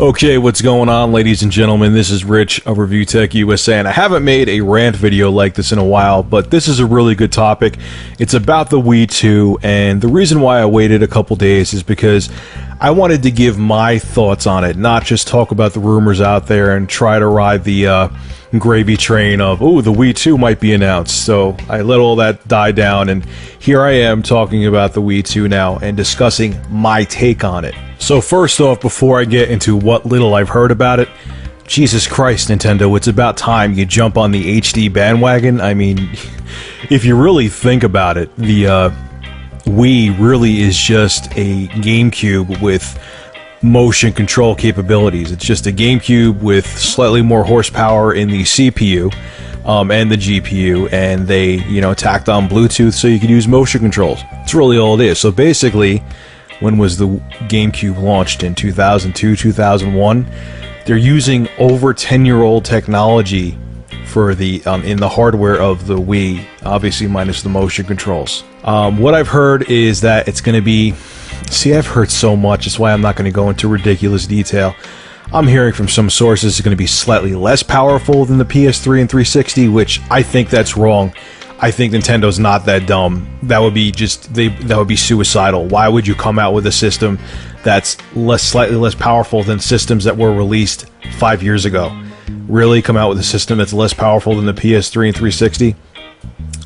Okay, what's going on, ladies and gentlemen? This is Rich of Review Tech USA, and I haven't made a rant video like this in a while, but this is a really good topic. It's about the Wii 2, and the reason why I waited a couple days is because I wanted to give my thoughts on it, not just talk about the rumors out there and try to ride the gravy train of, oh, the Wii 2 might be announced. So I let all that die down, and here I am talking about the Wii 2 now and discussing my take on it. So first off, before I get into what little I've heard about it, Jesus Christ, Nintendo, it's about time you jump on the HD bandwagon. I mean, if you really think about it, the Wii really is just a GameCube with motion control capabilities. It's just a GameCube with slightly more horsepower in the CPU and the GPU, and they, tacked on Bluetooth so you could use motion controls. That's really all it is. So basically, when was the GameCube launched? In 2002, 2001? They're using over 10-year-old technology for the in the hardware of the Wii, obviously minus the motion controls. What I've heard is that it's going to be... See, I've heard so much, that's why I'm not going to go into ridiculous detail. I'm hearing from some sources it's going to be slightly less powerful than the PS3 and 360, which I think that's wrong. I think Nintendo's not that dumb. That would be that would be suicidal. Why would you come out with a system that's slightly less powerful than systems that were released 5 years ago? Really come out with a system that's less powerful than the PS3 and 360?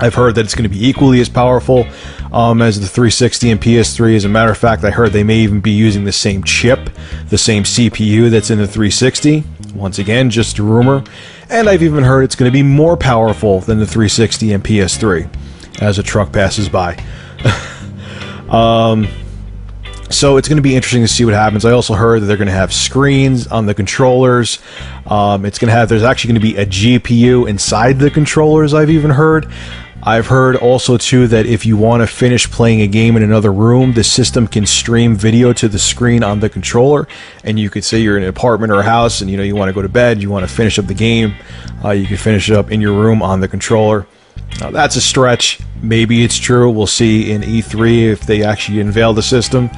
I've heard that it's going to be equally as powerful as the 360 and PS3. As a matter of fact, I heard they may even be using the same chip, the same CPU that's in the 360. Once again, just a rumor. And I've even heard it's going to be more powerful than the 360 and PS3 as a truck passes by. So it's going to be interesting to see what happens. I also heard that they're going to have screens on the controllers. There's actually going to be a GPU inside the controllers, I've even heard. I've heard also, too, that if you want to finish playing a game in another room, the system can stream video to the screen on the controller, and you could say you're in an apartment or a house and you want to go to bed, you want to finish up the game, you can finish it up in your room on the controller. Now, that's a stretch. Maybe it's true. We'll see in E3 if they actually unveil the system.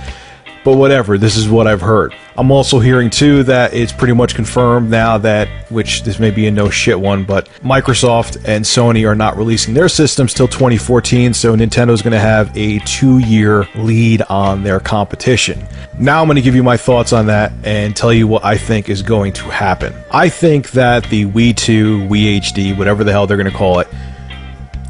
But whatever, this is what I've heard. I'm also hearing, too, that it's pretty much confirmed now that, which this may be a no shit one, but Microsoft and Sony are not releasing their systems till 2014, so Nintendo's going to have a 2-year lead on their competition. Now I'm going to give you my thoughts on that and tell you what I think is going to happen. I think that the Wii 2, Wii HD, whatever the hell they're going to call it,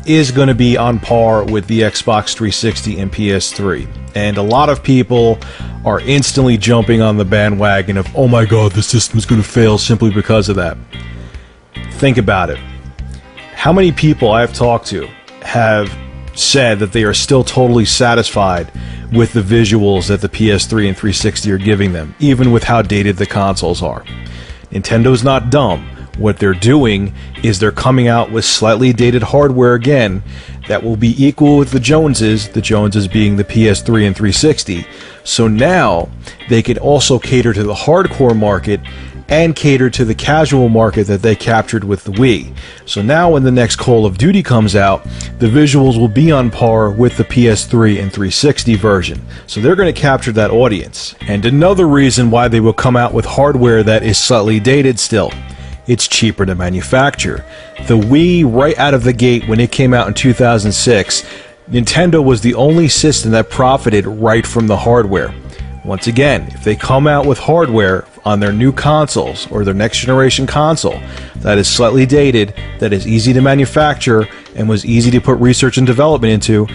is going to be on par with the Xbox 360 and PS3. And a lot of people are instantly jumping on the bandwagon of, oh my god, the system's going to fail simply because of that. Think about it. How many people I've talked to have said that they are still totally satisfied with the visuals that the PS3 and 360 are giving them, even with how dated the consoles are? Nintendo's not dumb. What they're doing is they're coming out with slightly dated hardware again that will be equal with the Joneses being the PS3 and 360. So now they can also cater to the hardcore market and cater to the casual market that they captured with the Wii. So now when the next Call of Duty comes out, the visuals will be on par with the PS3 and 360 version. So they're going to capture that audience. And another reason why they will come out with hardware that is slightly dated still. It's cheaper to manufacture. The Wii, right out of the gate when it came out in 2006, Nintendo was the only system that profited right from the hardware. Once again, if they come out with hardware on their new consoles or their next generation console that is slightly dated, that is easy to manufacture, and was easy to put research and development into,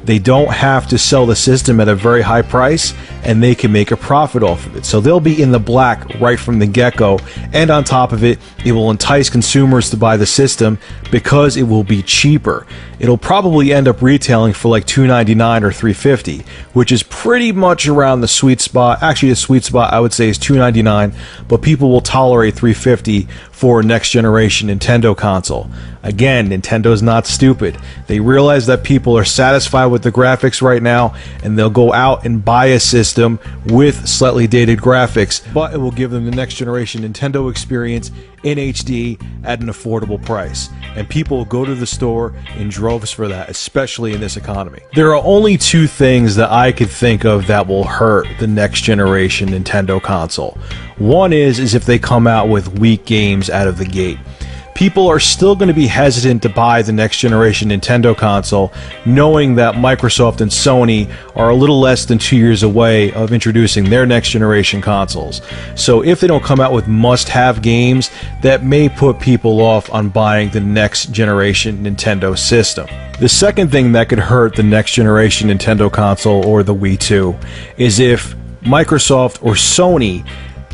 they don't have to sell the system at a very high price, and they can make a profit off of it. So they'll be in the black right from the get-go, and on top of it, it will entice consumers to buy the system because it will be cheaper. It'll probably end up retailing for like $299 or $350, which is pretty much around the sweet spot. Actually, the sweet spot I would say is $299, but people will tolerate $350 for a next generation Nintendo console. Again, Nintendo's not stupid. They realize that people are satisfied with with the graphics right now, and they'll go out and buy a system with slightly dated graphics, but it will give them the next generation Nintendo experience in HD at an affordable price. And people go to the store in droves for that, especially in this economy. There are only two things that I could think of that will hurt the next generation Nintendo console. One is if they come out with weak games out of the gate. People are still going to be hesitant to buy the next generation Nintendo console, knowing that Microsoft and Sony are a little less than 2 years away of introducing their next generation consoles. So if they don't come out with must-have games, that may put people off on buying the next generation Nintendo system. The second thing that could hurt the next generation Nintendo console or the Wii 2 is if Microsoft or Sony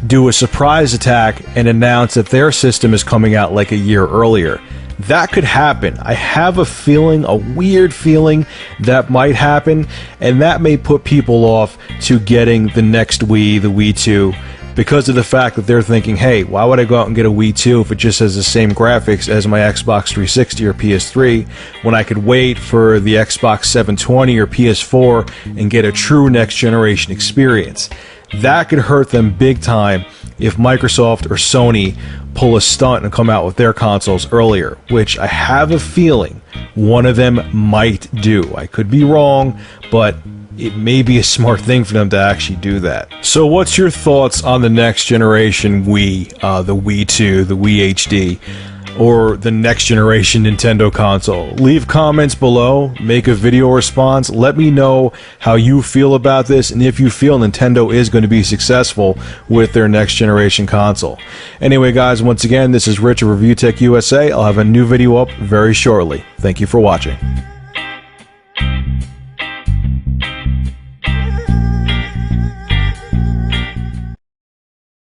do a surprise attack and announce that their system is coming out like a year earlier. That could happen. I have a feeling, a weird feeling, that might happen, and that may put people off to getting the next Wii, the Wii 2, because of the fact that they're thinking, hey, why would I go out and get a Wii 2 if it just has the same graphics as my Xbox 360 or PS3, when I could wait for the Xbox 720 or PS4 and get a true next generation experience. That could hurt them big time if Microsoft or Sony pull a stunt and come out with their consoles earlier, which I have a feeling one of them might do. I could be wrong, but it may be a smart thing for them to actually do that. So what's your thoughts on the next generation Wii, the Wii 2, the Wii HD, or the next generation Nintendo console? Leave comments below, make a video response, let me know how you feel about this and if you feel Nintendo is going to be successful with their next generation console. Anyway guys, once again, this is Rich of Review Tech USA. I'll have a new video up very shortly. Thank you for watching.